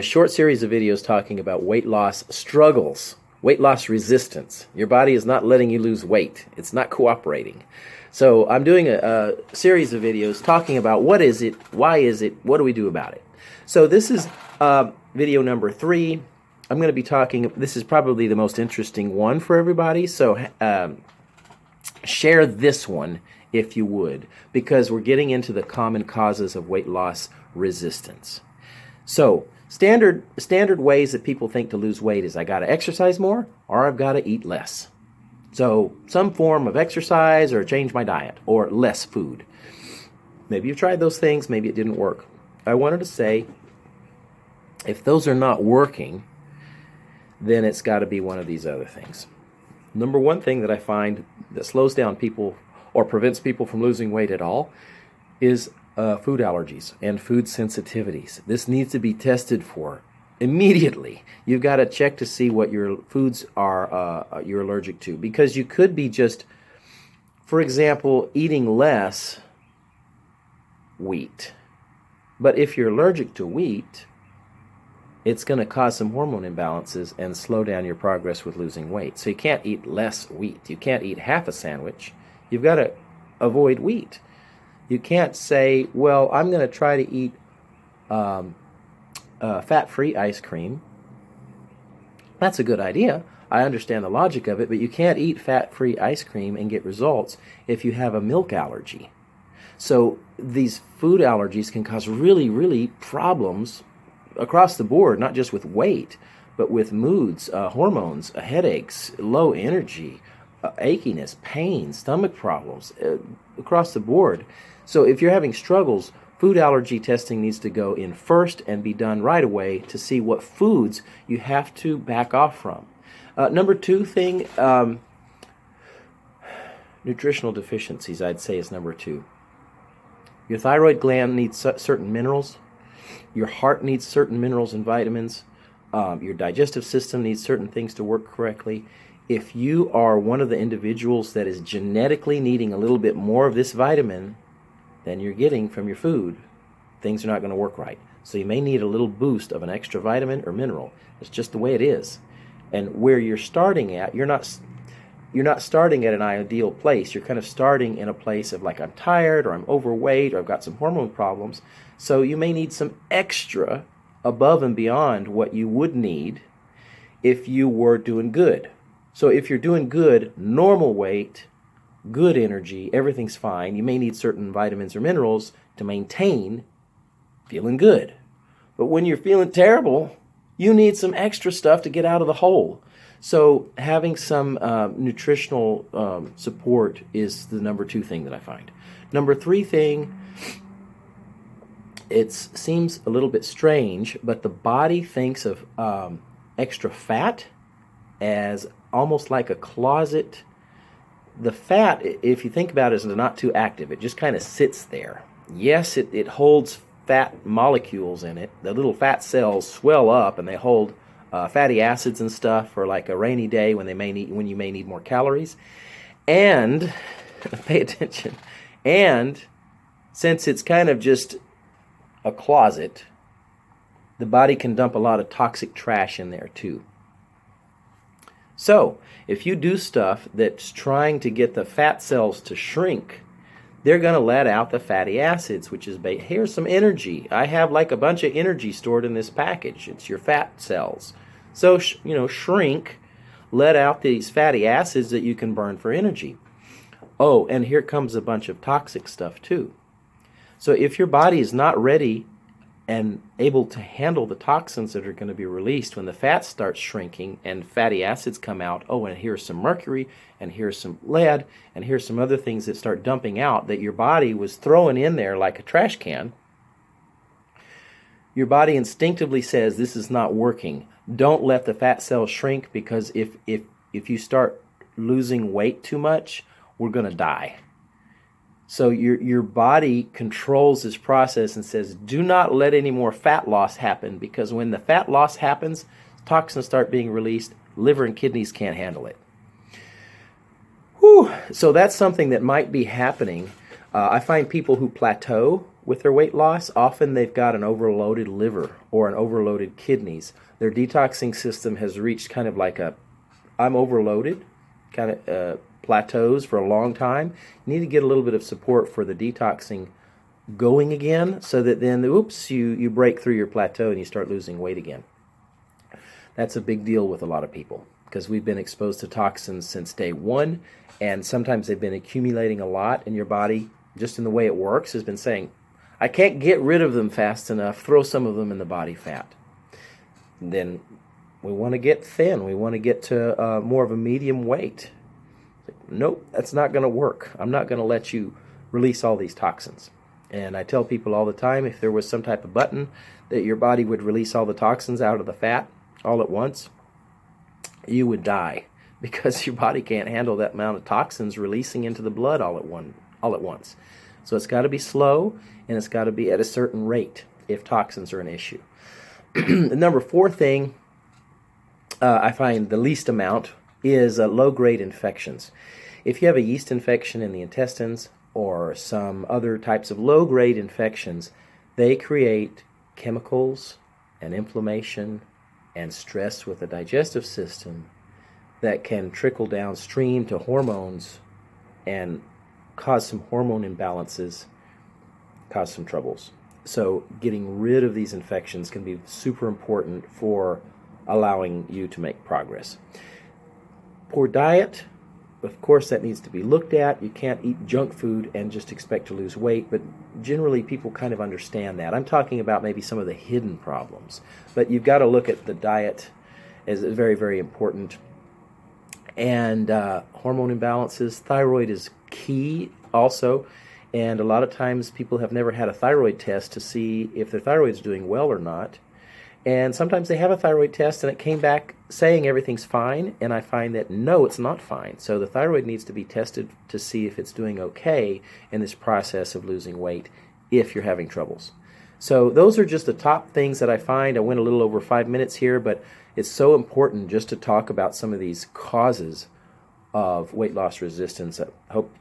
A short series of videos talking about weight loss struggles, weight loss resistance. Your body is not letting you lose weight. It's not cooperating. So I'm doing a series of videos talking about what is it, why is it, what do we do about it. So this is video number 3. I'm going to be talking, this is probably the most interesting one for everybody, so share this one if you would, because we're getting into the common causes of weight loss resistance. So standard ways that people think to lose weight is I got to exercise more or I've got to eat less. So some form of exercise or change my diet or less food. Maybe you've tried those things, maybe it didn't work. I wanted to say if those are not working, then it's got to be one of these other things. Number one thing that I find that slows down people or prevents people from losing weight at all is food allergies and food sensitivities. This needs to be tested for immediately. You've got to check to see what your foods are you're allergic to, because you could be just, for example, eating less wheat. But if you're allergic to wheat, it's going to cause some hormone imbalances and slow down your progress with losing weight. So you can't eat less wheat. You can't eat half a sandwich. You've got to avoid wheat. You can't say, well, I'm going to try to eat fat-free ice cream. That's a good idea. I understand the logic of it, but you can't eat fat-free ice cream and get results if you have a milk allergy. So these food allergies can cause really problems across the board, not just with weight, but with moods, hormones, headaches, low energy, achiness, pain, stomach problems, across the board. So if you're having struggles, food allergy testing needs to go in first and be done right away to see what foods you have to back off from. Number 2 thing, nutritional deficiencies, I'd say, is number 2. Your thyroid gland needs certain minerals. Your heart needs certain minerals and vitamins. Your digestive system needs certain things to work correctly. If you are one of the individuals that is genetically needing a little bit more of this vitamin than you're getting from your food, things are not going to work right. So you may need a little boost of an extra vitamin or mineral. It's just the way it is. And where you're starting at, you're not starting at an ideal place. You're kind of starting in a place of like, I'm tired, or I'm overweight, or I've got some hormone problems. So you may need some extra above and beyond what you would need if you were doing good. So if you're doing good, normal weight, good energy, everything's fine. You may need certain vitamins or minerals to maintain feeling good. But when you're feeling terrible, you need some extra stuff to get out of the hole. So having some nutritional support is the number 2 thing that I find. Number 3 thing, it seems a little bit strange, but the body thinks of extra fat as almost like a closet. The fat, if you think about it, is not too active. It just kind of sits there. Yes, it holds fat molecules in it. The little fat cells swell up and they hold fatty acids and stuff for like a rainy day when you may need more calories. And pay attention. And since it's kind of just a closet, the body can dump a lot of toxic trash in there too. So if you do stuff that's trying to get the fat cells to shrink, they're going to let out the fatty acids, which is, here's some energy. I have like a bunch of energy stored in this package. It's your fat cells. So, shrink, let out these fatty acids that you can burn for energy. Oh, and here comes a bunch of toxic stuff too. So if your body is not ready and able to handle the toxins that are going to be released when the fat starts shrinking and fatty acids come out, oh, and here's some mercury, and here's some lead, and here's some other things that start dumping out that your body was throwing in there like a trash can, your body instinctively says, this is not working. Don't let the fat cells shrink, because if you start losing weight too much, we're going to die. So your body controls this process and says, do not let any more fat loss happen, because when the fat loss happens, toxins start being released, liver and kidneys can't handle it. Whew. So that's something that might be happening. I find people who plateau with their weight loss, often they've got an overloaded liver or an overloaded kidneys. Their detoxing system has reached kind of like a I'm overloaded kind of plateaus for a long time. You need to get a little bit of support for the detoxing going again, so that then, oops, you break through your plateau and you start losing weight again. That's a big deal with a lot of people because we've been exposed to toxins since day one, and sometimes they've been accumulating a lot in your body. Just in the way it works has been saying, I can't get rid of them fast enough, throw some of them in the body fat. Then we want to get thin. We want to get to more of a medium weight. Nope, that's not going to work. I'm not going to let you release all these toxins. And I tell people all the time, if there was some type of button that your body would release all the toxins out of the fat all at once, you would die, because your body can't handle that amount of toxins releasing into the blood all at once. So it's got to be slow, and it's got to be at a certain rate if toxins are an issue. The number 4 thing I find the least amount is low-grade infections. If you have a yeast infection in the intestines or some other types of low-grade infections, they create chemicals and inflammation and stress with the digestive system that can trickle downstream to hormones and cause some hormone imbalances, cause some troubles. So getting rid of these infections can be super important for allowing you to make progress. Poor diet, of course, that needs to be looked at. You can't eat junk food and just expect to lose weight, but generally people kind of understand that. I'm talking about maybe some of the hidden problems, but you've got to look at the diet as very, very important. And hormone imbalances, thyroid is key also, and a lot of times people have never had a thyroid test to see if their thyroid is doing well or not. And sometimes they have a thyroid test and it came back saying everything's fine, and I find that no, it's not fine. So the thyroid needs to be tested to see if it's doing okay in this process of losing weight if you're having troubles. So those are just the top things that I find. I went a little over 5 minutes here, but it's so important just to talk about some of these causes of weight loss resistance.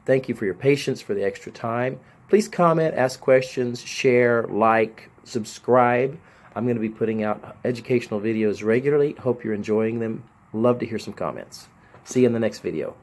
Thank you for your patience, for the extra time. Please comment, ask questions, share, like, subscribe. I'm going to be putting out educational videos regularly. Hope you're enjoying them. Love to hear some comments. See you in the next video.